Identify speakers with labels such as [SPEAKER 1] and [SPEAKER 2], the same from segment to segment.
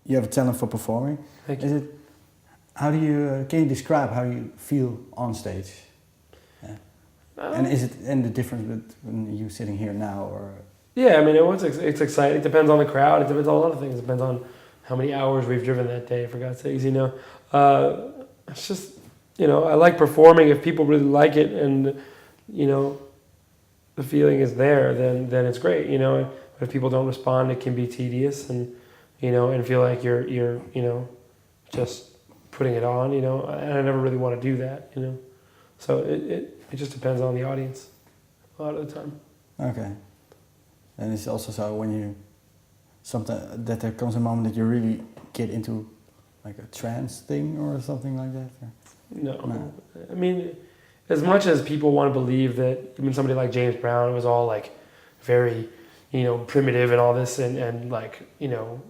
[SPEAKER 1] you have a talent for performing.
[SPEAKER 2] Thank
[SPEAKER 1] Is
[SPEAKER 2] you.
[SPEAKER 1] it? How do you can you describe how you feel on stage? And is it the difference between you sitting here now or?
[SPEAKER 2] Yeah, I mean, it's exciting. It depends on the crowd. It depends on a lot of things. It depends on how many hours we've driven that day, for God's sakes, you know. It's just, you know, I like performing. If people really like it and, you know, the feeling is there, then it's great, you know. If people don't respond, it can be tedious and, you know, and feel like you're you know, just putting it on, you know. And I never really want to do that, you know. So it just depends on the audience a lot of the time.
[SPEAKER 1] Okay. And it's also so when you sometimes that there comes a moment that you really get into like a trance thing or something like that. Or?
[SPEAKER 2] No. I mean, as much as people want to believe that even somebody like James Brown was all like very, you know, primitive and all this and like, you know,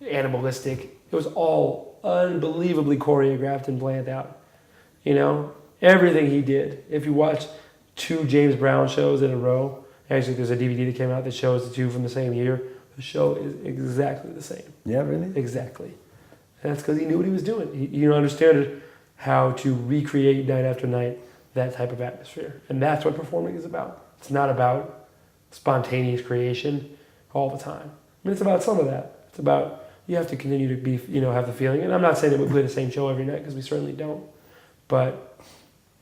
[SPEAKER 2] animalistic, it was all unbelievably choreographed and planned out. You know, everything he did. If you watch 2 James Brown shows in a row, actually there's a DVD that came out that shows the 2 from the same year. The show is exactly the same.
[SPEAKER 1] Yeah, really?
[SPEAKER 2] Exactly. And that's because he knew what he was doing. He understood how to recreate night after night that type of atmosphere. And that's what performing is about. It's not about spontaneous creation all the time. I mean, it's about some of that. It's about you have to continue to be, you know, have the feeling. And I'm not saying that we play the same show every night because we certainly don't. But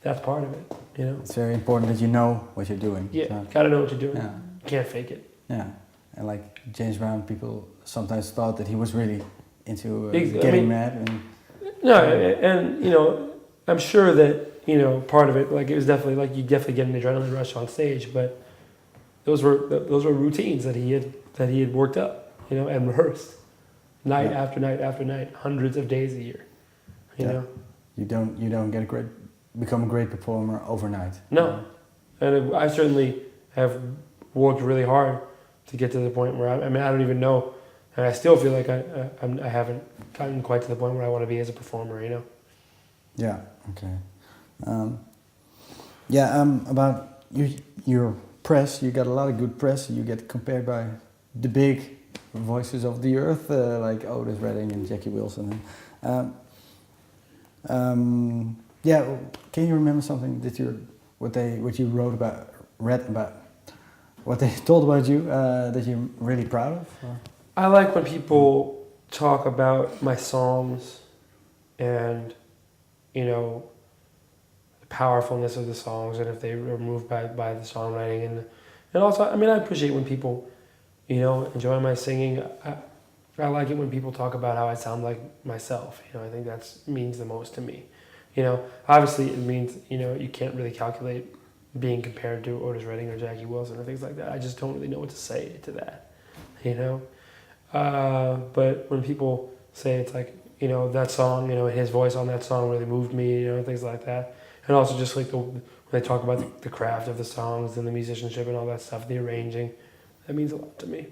[SPEAKER 2] that's part of it, you know.
[SPEAKER 1] It's very important that you know what you're doing.
[SPEAKER 2] Yeah,
[SPEAKER 1] so.
[SPEAKER 2] gotta know what you're doing.
[SPEAKER 1] Yeah.
[SPEAKER 2] You can't fake it.
[SPEAKER 1] Yeah, and like James Brown, people sometimes thought that he was really into
[SPEAKER 2] I
[SPEAKER 1] getting
[SPEAKER 2] mean,
[SPEAKER 1] mad. And
[SPEAKER 2] no, and you know, I'm sure that, you know, part of it, like it was definitely like you definitely get an adrenaline rush on stage, but those were routines that he had worked up, you know, and rehearsed night after night after night, hundreds of days a year, you know.
[SPEAKER 1] You don't become a great performer overnight.
[SPEAKER 2] No, and I certainly have worked really hard to get to the point where I mean I don't even know, and I still feel like I haven't gotten quite to the point where I want to be as a performer, you know.
[SPEAKER 1] Yeah. Okay. About your press, you got a lot of good press. You get compared by the big voices of the earth, like Otis Redding and Jackie Wilson. Can you remember something that what you read about, what they told about you that you're really proud of? Or?
[SPEAKER 2] I like when people talk about my songs and, you know, the powerfulness of the songs and if they were moved by the songwriting and also, I mean, I appreciate when people, you know, enjoy my singing. I like it when people talk about how I sound like myself. You know, I think that means the most to me. You know, obviously it means, you know, you can't really calculate being compared to Otis Redding or Jackie Wilson or things like that. I just don't really know what to say to that, you know. But when people say it's like, you know, that song, you know, his voice on that song really moved me, you know, things like that. And also just like when they talk about the craft of the songs and the musicianship and all that stuff, the arranging, that means a lot to me.